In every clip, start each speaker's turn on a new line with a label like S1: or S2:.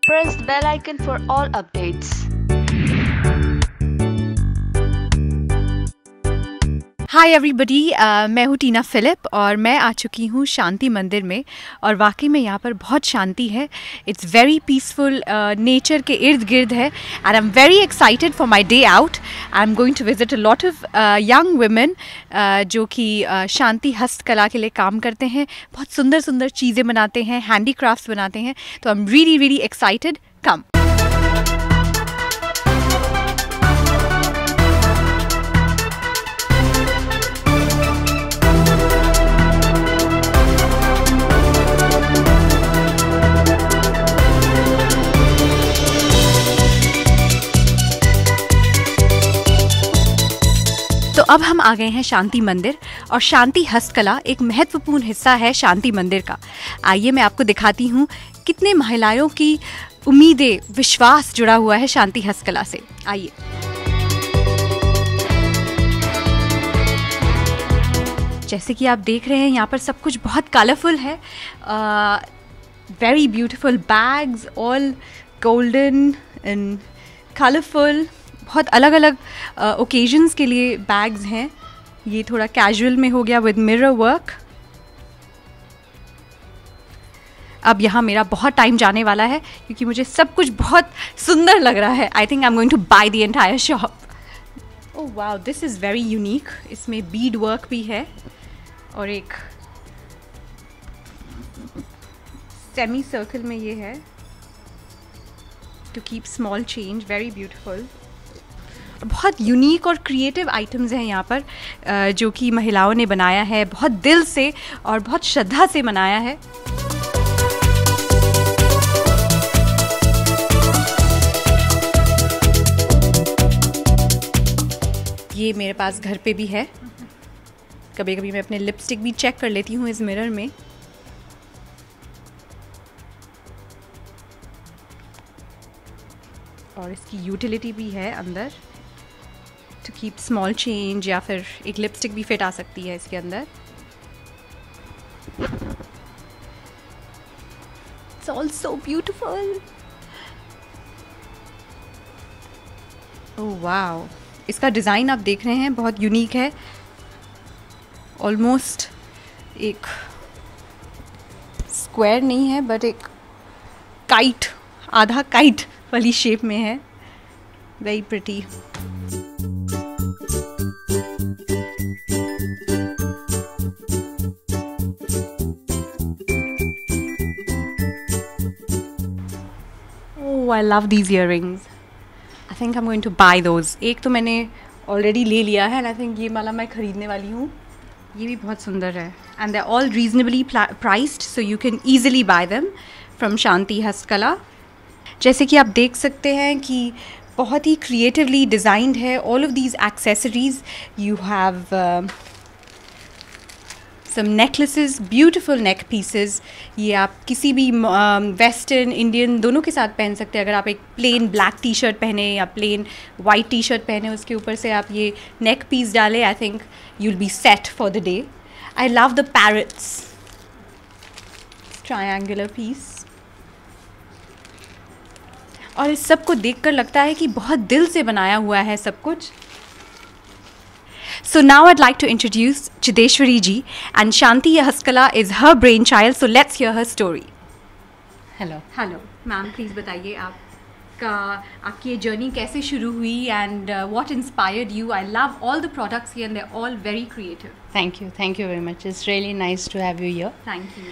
S1: press the bell icon for all updates.
S2: Hi everybody, मैं हूँ टीना Philip और मैं आ चुकी हूँ शांति मंदिर में। और वाकई में यहाँ पर बहुत शांति है। इट्स वेरी पीसफुल, नेचर के इर्द गिर्द है and I am very excited for my day out. I am going to visit a lot of young women जो कि शांति हस्तकला के लिए काम करते हैं, बहुत सुंदर सुंदर चीज़ें बनाते हैं, हैंडीक्राफ्ट्स बनाते हैं। तो I am really really excited. Come. तो अब हम आ गए हैं शांति मंदिर और शांति हस्तकला एक महत्वपूर्ण हिस्सा है शांति मंदिर का। आइए मैं आपको दिखाती हूँ कितने महिलाओं की उम्मीदें, विश्वास जुड़ा हुआ है शांति हस्तकला से। आइए। जैसे कि आप देख रहे हैं यहाँ पर सब कुछ बहुत कलरफुल है। Very beautiful bags, all golden and colourful. बहुत अलग अलग ओकेजन्स के लिए बैग्स हैं। ये थोड़ा कैजुअल में हो गया विद मिरर वर्क। अब यहाँ मेरा बहुत टाइम जाने वाला है क्योंकि मुझे सब कुछ बहुत सुंदर लग रहा है। I think I am going to buy the entire shop. Oh wow, this is very unique. इसमें बीड वर्क भी है और एक सेमी सर्कल में ये है to keep small change. Very beautiful. बहुत यूनिक और क्रिएटिव आइटम्स हैं यहाँ पर जो कि महिलाओं ने बनाया है, बहुत दिल से और बहुत श्रद्धा से बनाया है। ये मेरे पास घर पे भी है। कभी कभी मैं अपने लिपस्टिक भी चेक कर लेती हूँ इस मिरर में। और इसकी यूटिलिटी भी है अंदर टू कीप स्मॉल चेंज, या फिर एक लिपस्टिक भी फिट आ सकती है इसके अंदर। It's all so beautiful. Oh wow, इसका डिज़ाइन आप देख रहे हैं बहुत यूनिक है। ऑलमोस्ट एक स्क्वायर नहीं है बट एक काइट, आधा काइट वाली शेप में है। Very pretty. I love these earrings. I think I'm going to buy those. एक तो मैंने ऑलरेडी ले लिया है and I think ये वाला मैं ख़रीदने वाली हूँ। ये भी बहुत सुंदर है and they're all reasonably priced, so you can easily buy them from शांति हस्तकला। जैसे कि आप देख सकते हैं कि बहुत ही क्रिएटिवली डिज़ाइंड है। All of these accessories, you have some necklaces, beautiful neck pieces. ये आप किसी भी वेस्टर्न, इंडियन दोनों के साथ पहन सकते हैं। अगर आप एक प्लेन ब्लैक टी शर्ट पहने या प्लेन वाइट टी शर्ट पहने, उसके ऊपर से आप ये नेक पीस डालें, I think you will be set for the day. I love the parrots, triangular piece. और इस सब को देखकर लगता है कि बहुत दिल से बनाया हुआ है सब कुछ। So now I'd like to introduce Chideshwari ji, and Shanti Hastकला is her brainchild, so let's hear her story.
S3: Hello.
S2: Hello, ma'am please बताइए आपकी ये जर्नी कैसे शुरू हुई and what inspired you? I love all the products here and they're all very creative.
S3: Thank you very much. It's really nice to have you here.
S2: Thank you.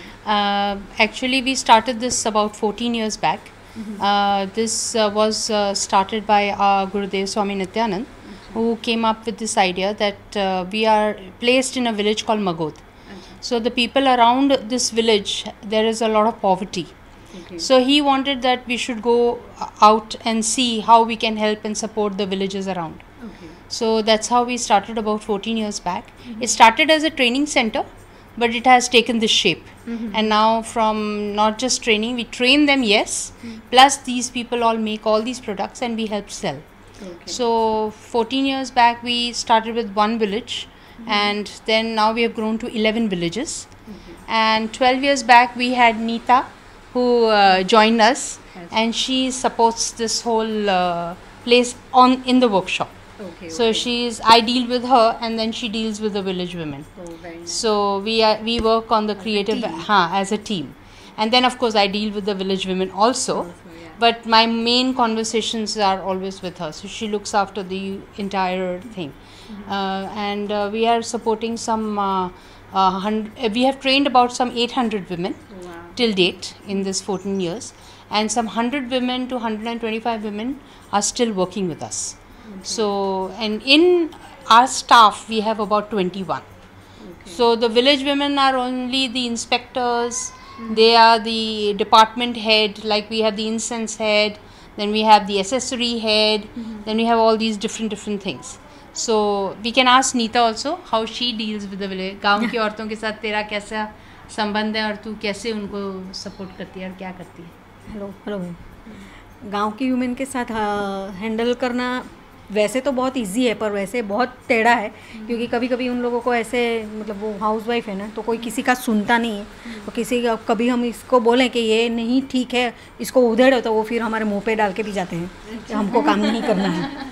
S3: Actually, we started this about 14 years back. This was started by Gurudev Swami Nityanand, who came up with this idea that we are placed in a village called Magod. So the people around this village, there is a lot of poverty.
S2: Okay.
S3: So he wanted that we should go out and see how we can help and support the villages around.
S2: Okay.
S3: So that's how we started about 14 years back. It started as a training center, but it has taken this shape. And now from not just training, we train them, yes, plus these people all make all these products and we help sell.
S2: Okay.
S3: So 14 years back we started with one village, and then now we have grown to 11 villages. And 12 years back we had Neeta, who joined us.
S2: Yes.
S3: and she supports this whole place in the workshop.
S2: Okay.
S3: So I deal with her, and then she deals with the village women.
S2: Oh, very nice.
S3: So we work on the creative as a team, and then of course I deal with the village women also.
S2: yeah.
S3: But my main conversations are always with her, so she looks after the entire thing. And we are supporting some. We have trained about some 800 women till date in this 14 years, and some 100 women to 125 women are still working with us. So, and in our staff we have about 21. So the village women are only the inspectors, they are the department head, like we have the incense head, then we have the accessory head, then we have all these different things. So we can ask Neeta also how she deals with the village. गाँव की औरतों के साथ तेरा कैसा संबंध है और तू कैसे उनको सपोर्ट करती है और क्या करती है?
S4: हेलो गांव की वुमेन के साथ हैंडल करना वैसे तो बहुत इजी है, पर वैसे बहुत टेढ़ा है, क्योंकि कभी कभी उन लोगों को ऐसे, मतलब वो हाउसवाइफ है ना, तो कोई किसी का सुनता नहीं है. तो किसी का कभी हम इसको बोलें कि ये नहीं ठीक है, इसको उधेड़ो, तो वो फिर हमारे मुंह पे डाल के भी जाते हैं कि हमको काम नहीं करना है.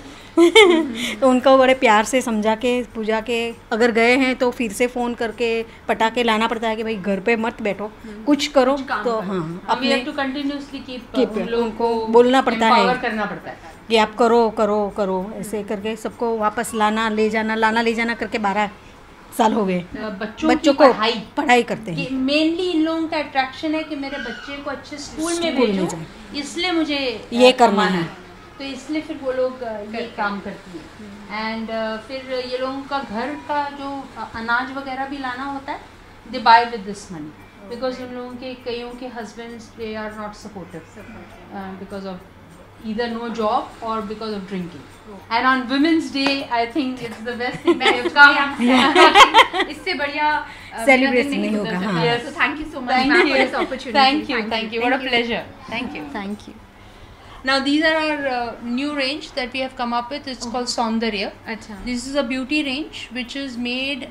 S4: तो उनको बड़े प्यार से समझा के पूजा के, अगर गए हैं तो फिर से फ़ोन करके पटा के लाना पड़ता है कि भाई घर पे मत बैठो, कुछ करो. तो हाँ,
S3: अपने टू कंटिन्यूअसली कीप
S4: उनको बोलना पड़ता है,
S3: करना पड़ता है
S4: कि आप करो करो करो, ऐसे करके सबको वापस लाना ले जाना करके 12 साल हो गए. बच्चों को पढ़ाई करते हैं.
S3: मेनली इन लोगों का अट्रैक्शन है कि मेरे बच्चे को अच्छे स्कूल में भेजो, इसलिए मुझे
S4: ये करना है,
S3: तो इसलिए फिर वो लोग ये काम करती हैं. एंड फिर ये लोगों का घर का जो अनाज वगैरह भी लाना होता है, they buy with this money, because उन लोगों के कईयों के husbands they are not supportive because of either no job or because of drinking. And on Women's Day, I think it's the best thing that you've come.
S2: इससे बढ़िया
S4: celebration नहीं होगा. हाँ.
S2: Yes. So thank you so much ma'am for this opportunity.
S3: Thank you. What a pleasure. Thank you. Now these are our new range that we have come up with. It's called Saundarya.
S2: अच्छा.
S3: This is a beauty range which is made,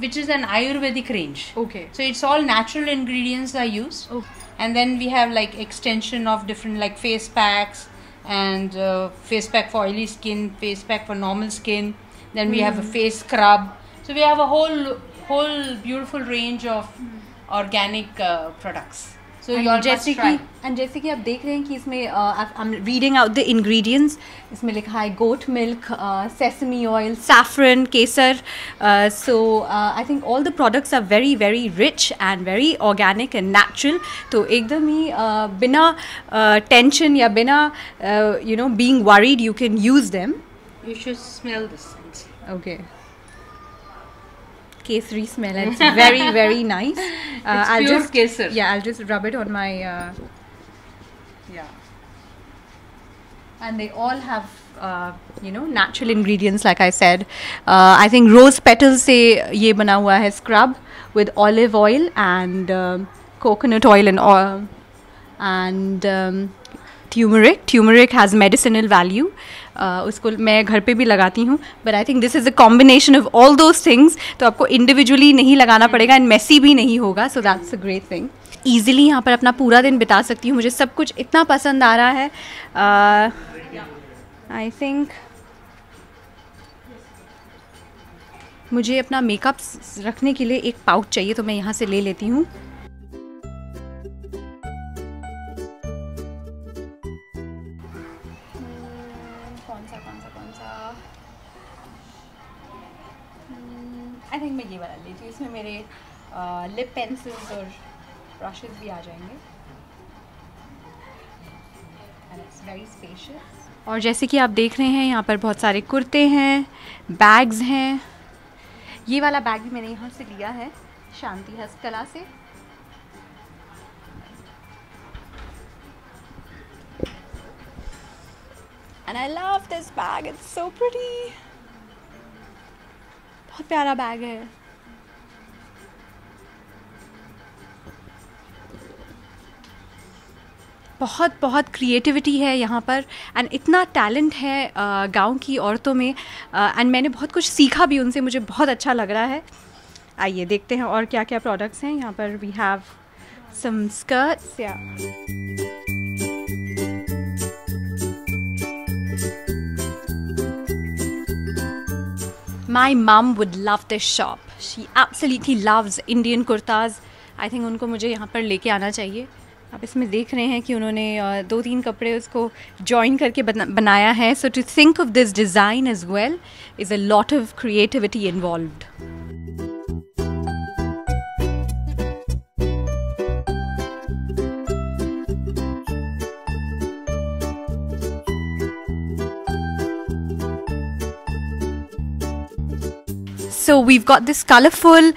S3: which is an Ayurvedic range.
S2: Okay.
S3: So it's all natural ingredients are used.
S2: Oh.
S3: And then we have like extension of different like face packs and face pack for oily skin, face pack for normal skin. Then we have a face scrub. So we have a whole beautiful range of organic products. So you all must try.
S2: जैसे कि आप देख रहे हैं कि इसमें I am reading out the ingredients. इसमें लिखा है goat milk, sesame oil, saffron, केसर. So I think all the products are very very rich and very organic and natural. तो एकदम ही बिना टेंशन या बिना being worried you can use them.
S3: You should smell this.
S2: Okay. Kesari smell. It's very very nice.
S3: It's
S2: I'll
S3: pure
S2: just
S3: kesar.
S2: Yeah, I'll just rub it on my and they all have natural ingredients like I said. I think rose petals से ये बना हुआ है scrub with olive oil and coconut oil and oil and turmeric has medicinal value. उसको मैं घर पे भी लगाती हूँ, but I think this is a combination of all those things. तो आपको इंडिविजुअली नहीं लगाना पड़ेगा एंड मेसी भी नहीं होगा. So that's a great thing. Easily यहाँ पर अपना पूरा दिन बिता सकती हूँ. मुझे सब कुछ इतना पसंद आ रहा है. आई थिंक मुझे अपना मेकअप रखने के लिए एक पाउच चाहिए, तो मैं यहाँ से ले लेती हूँ. आई थिंक मैं ये वाला लेती हूँ. इसमें मेरे लिप पेंसिल्स और ब्रशेस भी आ जाएंगे. And it's very spacious. और जैसे कि आप देख रहे हैं यहाँ पर बहुत सारे कुर्ते हैं, बैग्स हैं. ये वाला बैग भी मैंने यहाँ से लिया है शांति हस्तकला से. And I love this bag. It's so pretty. बहुत प्यारा बैग है. बहुत बहुत क्रिएटिविटी है यहाँ पर एंड इतना टैलेंट है गांव की औरतों में. एंड मैंने बहुत कुछ सीखा भी उनसे. मुझे बहुत अच्छा लग रहा है. आइए देखते हैं और क्या क्या प्रोडक्ट्स हैं यहाँ पर. We have some skirts. या My mom would love this shop. She absolutely loves Indian kurtas. I think उनको मुझे यहाँ पर लेके आना चाहिए. आप इसमें देख रहे हैं कि उन्होंने 2-3 कपड़े उसको जॉइन करके बनाया है. So to think of this design as well is a lot of creativity involved. So we've got this colorful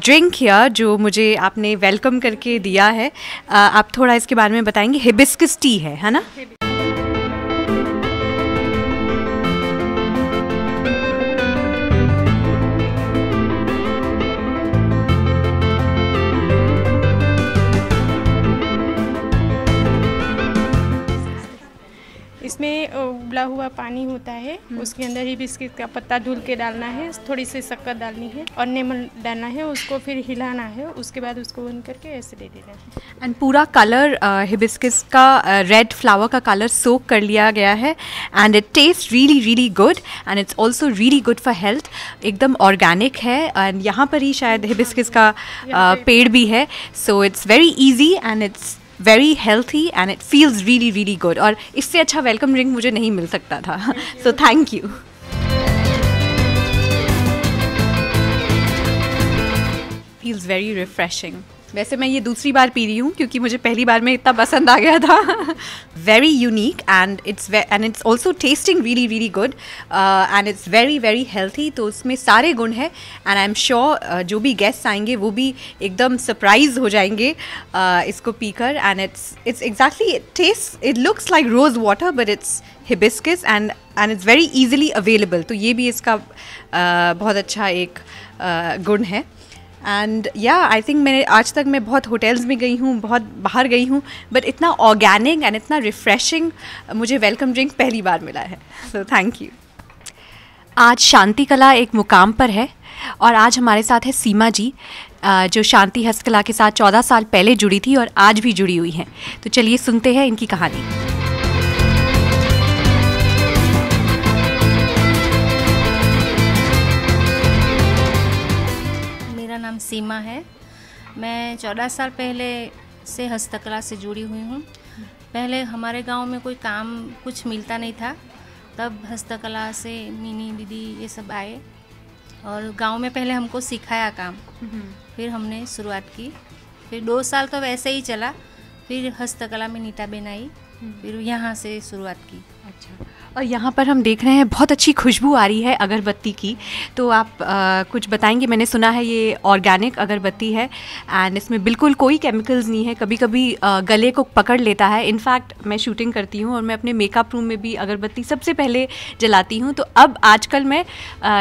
S2: drink here जो मुझे आपने वेलकम करके दिया है. आप थोड़ा इसके बारे में बताएंगे. हिबिस्कस टी है ना?
S5: इसमें उबला हुआ पानी होता है, उसके अंदर ही बिस्किट का पत्ता धुल के डालना है, थोड़ी सी शक्कर डालनी है और नेमन डालना है, उसको फिर हिलाना है, उसके बाद उसको बंद करके ऐसे दे देना है.
S2: एंड पूरा कलर हिबिस्कस का रेड फ्लावर का कलर सोक कर लिया गया है. And it taste really really good and it's also really good for health. एकदम ऑर्गेनिक है एंड यहाँ पर ही शायद हिबिस्कस का पेड़ भी है. So it's very easy and it's very healthy and it feels really really good. और इससे अच्छा वेलकम ड्रिंक मुझे नहीं मिल सकता था. So thank you. Feels very refreshing. वैसे मैं ये दूसरी बार पी रही हूँ क्योंकि मुझे पहली बार में इतना पसंद आ गया था. Very unique and it's also tasting really really good and it's very very healthy. तो उसमें सारे गुण हैं and I'm sure जो भी गेस्ट आएंगे वो भी एकदम सरप्राइज हो जाएंगे इसको पीकर. and it's exactly it looks like rose water but it's hibiscus and it's very easily available. तो ये भी इसका बहुत अच्छा एक गुण है. एंड आई थिंक मैंने आज तक मैं बहुत होटल्स में गई हूँ, बहुत बाहर गई हूँ, बट इतना ऑर्गेनिक एंड इतना रिफ़्रेशिंग मुझे वेलकम ड्रिंक पहली बार मिला है. So thank you. आज शांति कला एक मुकाम पर है और आज हमारे साथ है सीमा जी जो शांति हस्तकला के साथ 14 साल पहले जुड़ी थी और आज भी जुड़ी हुई हैं. तो चलिए सुनते हैं इनकी कहानी.
S6: नाम सीमा है. मैं 14 साल पहले से हस्तकला से जुड़ी हुई हूँ. पहले हमारे गांव में कोई काम कुछ मिलता नहीं था, तब हस्तकला से मिनी दीदी ये सब आए और गांव में पहले हमको सिखाया काम. फिर हमने शुरुआत की. फिर 2 साल तो वैसे ही चला. फिर हस्तकला में नीटा बनाई. फिर यहाँ से शुरुआत की.
S2: अच्छा. और यहाँ पर हम देख रहे हैं बहुत अच्छी खुशबू आ रही है अगरबत्ती की. तो आप कुछ बताएंगे. मैंने सुना है ये ऑर्गेनिक अगरबत्ती है एंड इसमें बिल्कुल कोई केमिकल्स नहीं है. कभी कभी गले को पकड़ लेता है. इनफैक्ट मैं शूटिंग करती हूँ और मैं अपने मेकअप रूम में भी अगरबत्ती सबसे पहले जलाती हूँ. तो अब आजकल मैं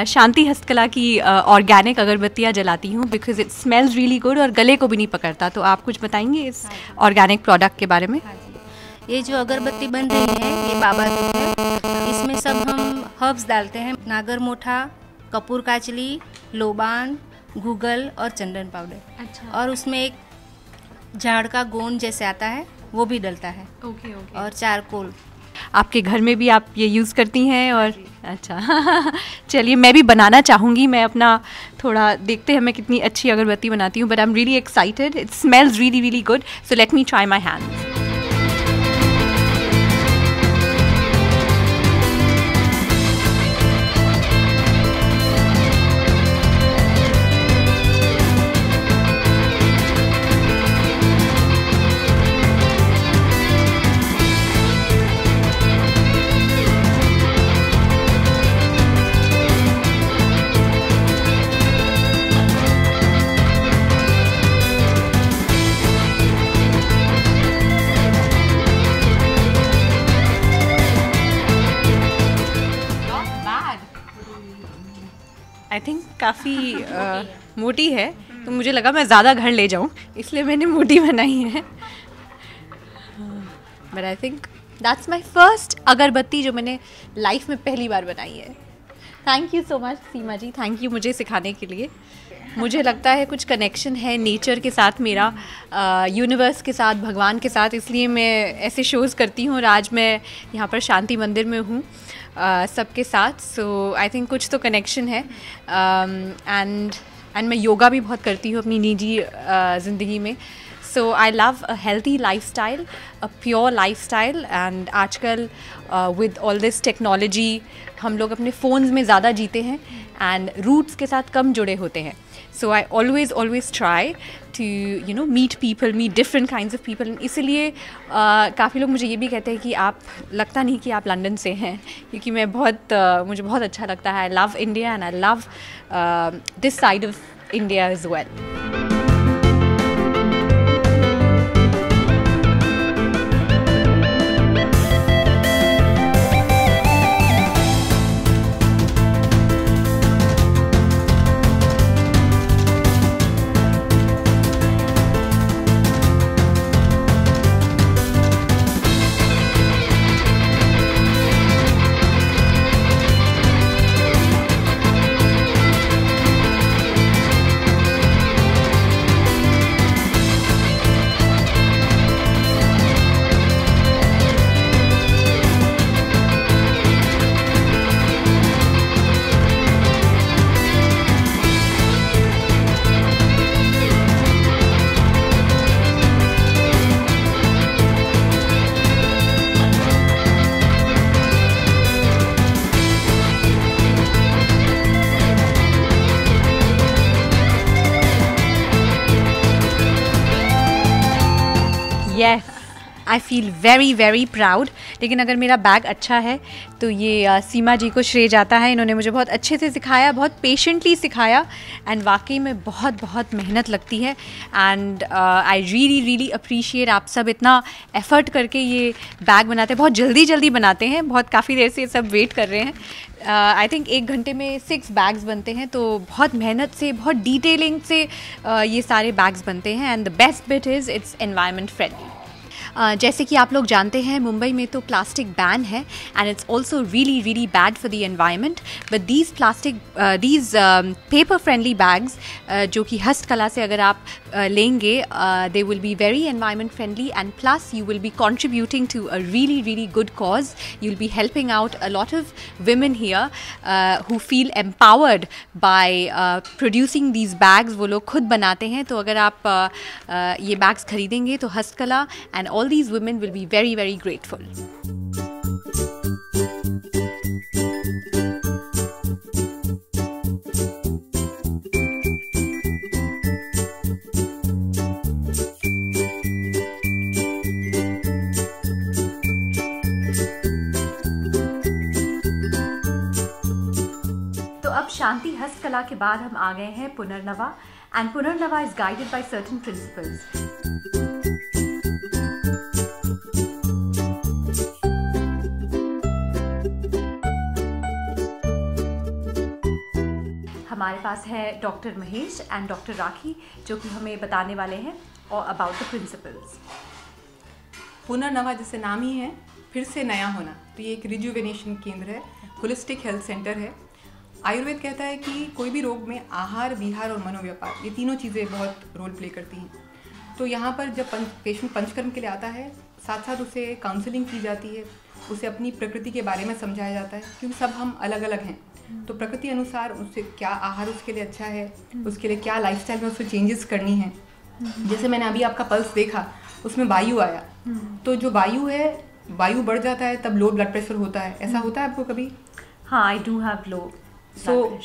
S2: शांति हस्तकला की ऑर्गेनिक अगरबत्तियाँ जलाती हूँ because it smells really good और गले को भी नहीं पकड़ता. तो आप कुछ बताएंगे इस ऑर्गेनिक प्रोडक्ट के बारे में.
S6: ये जो अगरबत्ती बन रही है ये बाबा दूध है. इसमें सब हम हर्ब्स डालते हैं. नागर मोठा, कपूर काचली, लोबान, गूगल और चंदन पाउडर. अच्छा. और उसमें एक झाड़ का गोंद जैसे आता है वो भी डलता है. ओके. और चारकोल.
S2: आपके घर में भी आप ये यूज़ करती हैं? और अच्छा. चलिए मैं भी बनाना चाहूँगी. मैं अपना थोड़ा देखते हैं मैं कितनी अच्छी अगरबत्ती बनाती हूँ. But I am really excited. It smells really really good. So let me try my hands. I think काफ़ी मोटी है तो मुझे लगा मैं ज़्यादा घर ले जाऊँ इसलिए मैंने मोटी बनाई है. But I think that's my first अगरबत्ती जो मैंने लाइफ में पहली बार बनाई है. Thank you so much Seema ji. Thank you मुझे सिखाने के लिए. मुझे लगता है कुछ कनेक्शन है नेचर के साथ मेरा, यूनिवर्स के साथ, भगवान के साथ, इसलिए मैं ऐसे शोज़ करती हूँ और आज मैं यहाँ पर शांति मंदिर में हूँ सबके साथ. सो आई थिंक कुछ तो कनेक्शन है. एंड मैं योगा भी बहुत करती हूँ अपनी निजी ज़िंदगी में. So I love a healthy lifestyle, a pure lifestyle, and आजकल with all this technology हम लोग अपने फ़ोन्स में ज़्यादा जीते हैं and roots के साथ कम जुड़े होते हैं. So I always try to meet people, meet different kinds of people. इसलिए काफ़ी लोग मुझे ये भी कहते हैं कि आप लगता नहीं कि आप लंदन से हैं, क्योंकि मैं मुझे बहुत अच्छा लगता है. I love India and I love this side of India as well. Yes, I feel very very proud. लेकिन अगर मेरा बैग अच्छा है तो ये सीमा जी को श्रेय जाता है. इन्होंने मुझे बहुत अच्छे से सिखाया, बहुत पेशेंटली सिखाया एंड वाकई में बहुत बहुत मेहनत लगती है. एंड आई रियली अप्रिशिएट आप सब इतना एफ़र्ट करके ये बैग बनाते हैं. बहुत जल्दी बनाते हैं, बहुत काफ़ी देर से सब वेट कर रहे हैं. आई थिंक 1 घंटे में 6 बैग्स बनते हैं, तो बहुत मेहनत से, बहुत डिटेलिंग से ये सारे बैग्स बनते हैं. And the best bit is it's environment friendly. जैसे कि आप लोग जानते हैं मुंबई में तो प्लास्टिक बैन है and it's also really bad for the environment. But these paper friendly bags जो कि हस्तकला से अगर आप लेंगे, they will be very environment friendly and plus you will B contributing to a really good cause. You'll be helping out a lot of women here who feel empowered by producing these bags. वो लोग खुद बनाते हैं, तो अगर आप ये bags खरीदेंगे तो हस्तकला and all these women will be very grateful. तो अब शांति हस्तकला के बाद हम आ गए हैं पुनर्नवा, and Punarnava is guided by certain principles. हमारे पास है डॉक्टर महेश एंड डॉक्टर राखी, जो कि हमें बताने वाले हैं और अबाउट द प्रिंसिपल्स.
S7: पुनर्नवा जैसे नाम ही है, फिर से नया होना, तो ये एक रिजुवेनेशन केंद्र है, होलिस्टिक हेल्थ सेंटर है. आयुर्वेद कहता है कि कोई भी रोग में आहार, विहार और मनोव्यापार, ये तीनों चीज़ें बहुत रोल प्ले करती हैं. तो यहाँ पर जब पेशेंट पंचकर्म के लिए आता है, साथ साथ उसे काउंसलिंग की जाती है, उसे अपनी प्रकृति के बारे में समझाया जाता है, क्योंकि सब हम अलग अलग हैं. तो प्रकृति अनुसार उससे क्या आहार उसके लिए अच्छा है, उसके लिए क्या लाइफस्टाइल में उससे चेंजेस करनी है. जैसे मैंने अभी आपका पल्स देखा, उसमें वायु आया, तो जो वायु है, वायु बढ़ जाता है तब लो ब्लड प्रेशर होता है. ऐसा होता है आपको कभी?
S2: हाँ, आई डू हैव लो.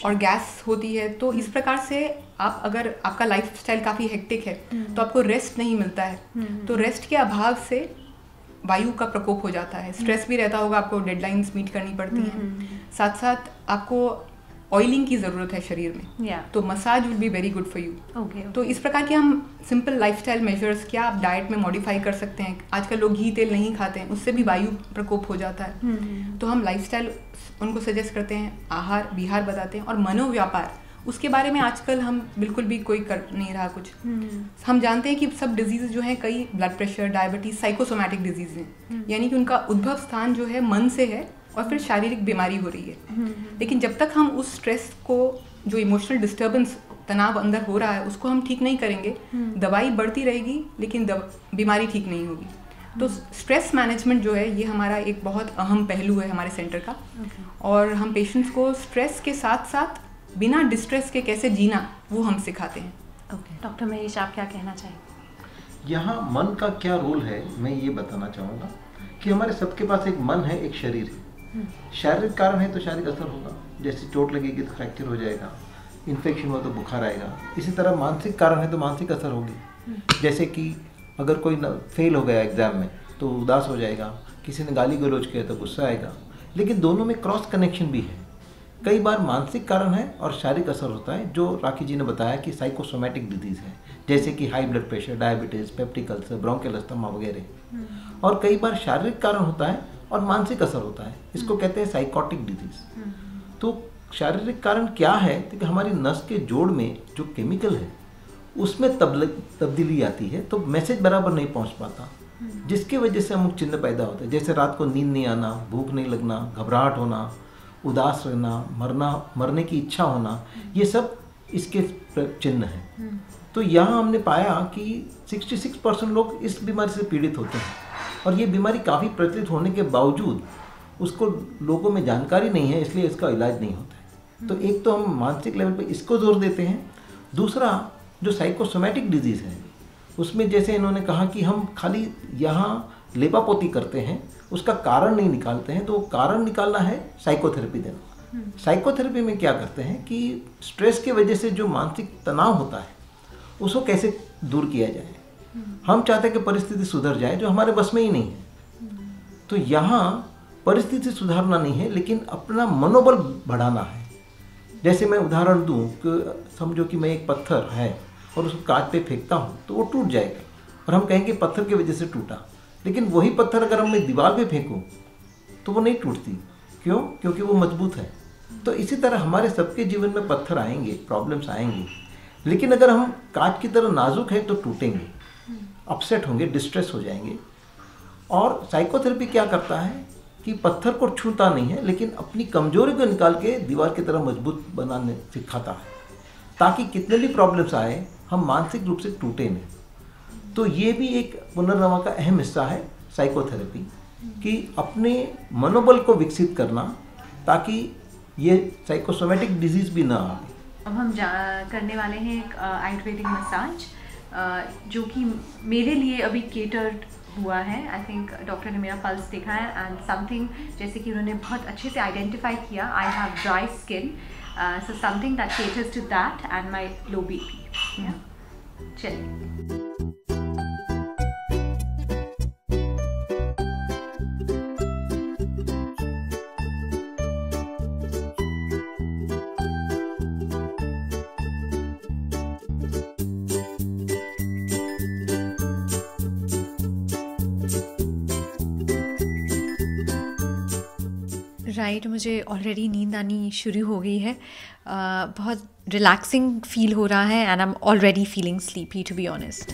S7: और गैस होती है. तो इस प्रकार से आप, अगर आपका लाइफस्टाइल काफ़ी हेक्टिक है तो आपको रेस्ट नहीं मिलता है. तो रेस्ट के अभाव से वायु का प्रकोप हो जाता है. स्ट्रेस भी रहता होगा, आपको डेडलाइंस मीट करनी पड़ती हैं, साथ साथ आपको ऑयलिंग की ज़रूरत है शरीर में. तो massage will be very good for you. तो इस प्रकार के हम सिंपल लाइफस्टाइल मेजर्स क्या आप डाइट में मॉडिफाई कर सकते हैं. आजकल लोग घी तेल नहीं खाते हैं, उससे भी वायु प्रकोप हो जाता है. तो हम लाइफस्टाइल उनको सजेस्ट करते हैं, आहार विहार बताते हैं, और मनोव्यापार उसके बारे में आजकल हम बिल्कुल भी कोई कर नहीं रहा कुछ. हम जानते हैं कि सब डिजीज़ जो हैं, कई blood pressure, diabetes, psychosomatic disease हैं, यानी कि उनका उद्भव स्थान जो है मन से है और फिर शारीरिक बीमारी हो रही है. लेकिन जब तक हम उस स्ट्रेस को, जो इमोशनल डिस्टर्बेंस तनाव अंदर हो रहा है उसको हम ठीक नहीं करेंगे, दवाई बढ़ती रहेगी लेकिन बीमारी ठीक नहीं होगी। तो स्ट्रेस मैनेजमेंट जो है ये हमारा एक बहुत अहम पहलू है हमारे सेंटर का। और हम पेशेंट्स को स्ट्रेस के साथ साथ बिना डिस्ट्रेस के कैसे जीना वो हम सिखाते हैं।
S4: डॉक्टर महेश, आप क्या कहना चाहेंगे?
S8: यहाँ मन का क्या रोल है मैं ये बताना चाहूँगा कि हमारे सबके पास एक मन है, एक शरीर है। शारीरिक कारण है तो शारीरिक असर होगा, जैसे चोट लगेगी तो फ्रैक्चर हो जाएगा, इन्फेक्शन हुआ तो बुखार आएगा। इसी तरह मानसिक कारण है तो मानसिक असर होगी, जैसे कि अगर कोई फेल हो गया एग्ज़ाम में तो उदास हो जाएगा, किसी ने गाली गलौज किया तो गुस्सा आएगा। लेकिन दोनों में क्रॉस कनेक्शन भी है। कई बार मानसिक कारण है और शारीरिक असर होता है, जो राखी जी ने बताया कि साइकोसोमैटिक डिजीज़ है, जैसे कि high blood pressure, diabetes, peptic ulcer, bronchial asthma वगैरह। और कई बार शारीरिक कारण होता है और मानसिक असर होता है, इसको कहते हैं साइकोटिक डिजीज़। तो शारीरिक कारण क्या है कि हमारी नस के जोड़ में जो केमिकल है उसमें तब्दीली आती है, तो मैसेज बराबर नहीं पहुंच पाता, जिसकी वजह से अमुक चिन्ह पैदा होते हैं, जैसे रात को नींद नहीं आना, भूख नहीं लगना, घबराहट होना, उदास रहना, मरने की इच्छा होना, ये सब इसके चिन्ह हैं। तो यहाँ हमने पाया कि 66% लोग इस बीमारी से पीड़ित होते हैं, और ये बीमारी काफ़ी प्रचलित होने के बावजूद उसको लोगों में जानकारी नहीं है, इसलिए इसका इलाज नहीं होता है। तो एक तो हम मानसिक लेवल पे इसको जोर देते हैं। दूसरा जो साइकोसोमैटिक डिजीज़ है उसमें जैसे इन्होंने कहा कि हम खाली यहाँ लेपापोती करते हैं, उसका कारण नहीं निकालते हैं। तो वो कारण निकालना है साइकोथेरेपी देना। साइकोथेरेपी में क्या करते हैं कि स्ट्रेस की वजह से जो मानसिक तनाव होता है उसको कैसे दूर किया जाए। हम चाहते हैं कि परिस्थिति सुधर जाए, जो हमारे बस में ही नहीं है। तो यहाँ परिस्थिति सुधारना नहीं है, लेकिन अपना मनोबल बढ़ाना है। जैसे मैं उदाहरण दूँ कि समझो कि मैं एक पत्थर है और उसको काट पे फेंकता हूँ तो वो टूट जाएगा, और हम कहेंगे पत्थर की वजह से टूटा। लेकिन वही पत्थर अगर मैं दीवार पे फेंकूँ तो वो नहीं टूटती। क्यों? क्योंकि वो मजबूत है। तो इसी तरह हमारे सबके जीवन में पत्थर आएंगे, प्रॉब्लम्स आएंगी, लेकिन अगर हम कांच की तरह नाजुक है तो टूटेंगे, अपसेट होंगे, डिस्ट्रेस हो जाएंगे। और साइकोथेरेपी क्या करता है कि पत्थर को छूता नहीं है, लेकिन अपनी कमजोरी को निकाल के दीवार की तरह मजबूत बनाने सिखाता है, ताकि कितने भी प्रॉब्लम्स आए हम मानसिक रूप से टूटे नहीं। तो ये भी एक पुनर्नवा का अहम हिस्सा है साइकोथेरेपी, कि अपने मनोबल को विकसित करना, ताकि ये साइकोसोमैटिक डिजीज़ भी ना आए।
S2: अब हम करने वाले हैं एक आयुर्वेदिक मसाज, जो कि मेरे लिए अभी केटर्ड हुआ है। आई थिंक डॉक्टर ने मेरा पल्स देखा है एंड समथिंग, जैसे कि उन्होंने बहुत अच्छे से आइडेंटिफाई किया, I have dry skin, so something that caters to that and my low BP. चलिए। राइट, मुझे ऑलरेडी नींद आनी शुरू हो गई है। बहुत रिलैक्सिंग फील हो रहा है and I am already feeling sleepy to be honest.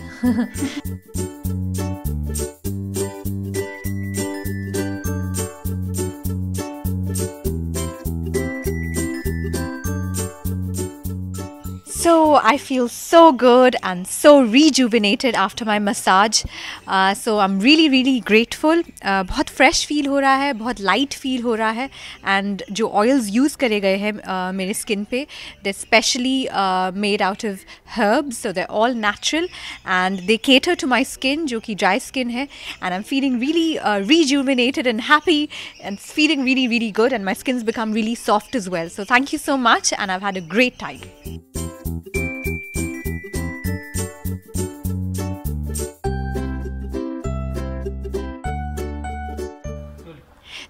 S2: So I feel so good and so rejuvenated after my massage. So I'm really grateful. बहुत fresh feel हो रहा है, बहुत light feel हो रहा है, and जो oils use करे गए हैं मेरे skin पे, they're specially made out of herbs, so they're all natural and they cater to my skin जो कि dry skin है, and I'm feeling really rejuvenated and happy and feeling really good, and my skin's become really soft as well. So thank you so much, and I've had a great time.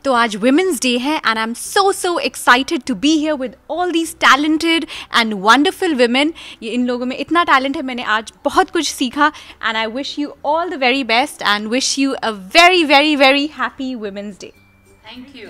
S2: तो आज women's day है and I am so excited to be here with all these talented and wonderful women. ये इन लोगों में इतना talent है, मैंने आज बहुत कुछ सीखा and I wish you all the very best and wish you a very happy women's day.
S3: Thank you.